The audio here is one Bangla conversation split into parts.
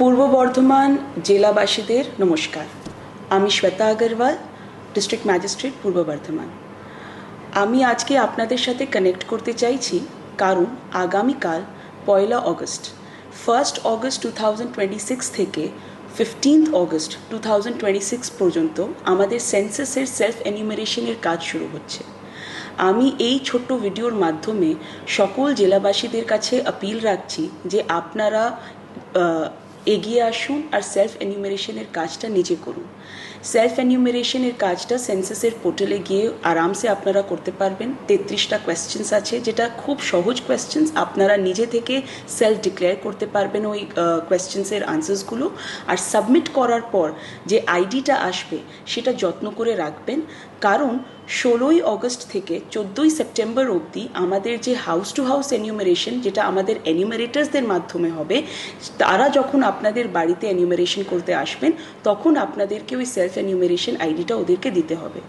পূর্ব বর্ধমান জেলাবাসীদের নমস্কার। আমি শ্বেতা আগরওয়াল, ডিস্ট্রিক্ট ম্যাজিস্ট্রেট পূর্ব বর্ধমান। আমি আজকে আপনাদের সাথে কানেক্ট করতে চাইছি কারণ আগামীকাল 1 অগস্ট 1 অগস্ট 2026 থেকে 15 অগস্ট 2026 পর্যন্ত আমাদের সেন্সাসের সেলফ এনিউমারেশনের কাজ শুরু হচ্ছে। আমি এই ছোট্ট ভিডিওর মাধ্যমে সকল জেলাবাসীদের কাছে আপিল রাখছি যে আপনারা এগিয়ে আসুন আর সেলফ এনিউমারেশনের কাজটা নিজে করুন। সেলফ এনিউমারেশনের কাজটা সেন্সাসের পোর্টালে গিয়ে আরামসে আপনারা করতে পারবেন। 33টা কোয়েশ্চেন্স আছে, যেটা খুব সহজ কোয়েশ্চেন্স। আপনারা নিজে থেকে সেলফ ডিক্লেয়ার করতে পারবেন ওই কোয়েশ্চেন্সের আনসার্সগুলো। আর সাবমিট করার পর যে আইডিটা আসবে সেটা যত্ন করে রাখবেন, কারণ 16 অগস্ট থেকে 14 সেপ্টেম্বর অবধি আমাদের যে হাউস টু হাউস এনিউমারেশন, যেটা আমাদের এনিউমারেটার্সদের মাধ্যমে হবে, তারা যখন আপনাদের বাড়িতে এনিউমারেশন করতে আসবেন তখন আপনাদেরকে ওই সেলফ এনিউমারেশন আইডিটা ওদেরকে দিতে হবে।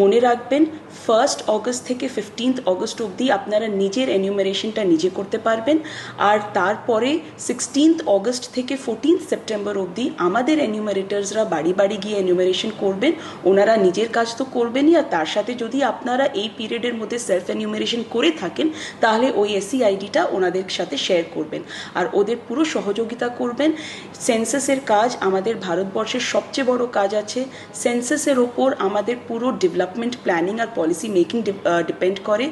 মনে রাখবেন 1 অগস্ট থেকে 15 অগস্ট অবধি আপনারা নিজের এনিউমারেশনটা নিজে করতে পারবেন। আর তারপরে 16 অগস্ট থেকে 14 সেপ্টেম্বর অবধি আমাদের এনিউমারেটার্সরা বাড়ি বাড়ি গিয়ে এনিউমারেশন করবেন। ওনারা নিজের কাজ তো করবেনই, আর তার সাথে যদি আপনারা এই পিরিয়ডের মধ্যে সেলফ এনিউমারেশন করে থাকেন তাহলে ওই এসি আইডিটা ওনাদের সাথে শেয়ার করবেন আর ওদের পুরো সহযোগিতা করবেন। সেন্সাসের কাজ আমাদের ভারতবর্ষের সবচেয়ে বড় কাজ আছে। সেন্সাসের ওপর আমাদের পুরো ডেভেলপমেন্ট প্ল্যানিং আর পলিসি মেকিং ডিপেন্ড করে।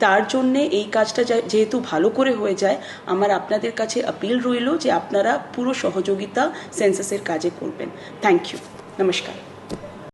তার জন্যে এই কাজটা যেহেতু ভালো করে হয়ে যায়, আমার আপনাদের কাছে আপিল রইল যে আপনারা পুরো সহযোগিতা সেন্সাসের কাজে করবেন। থ্যাংক ইউ, নমস্কার।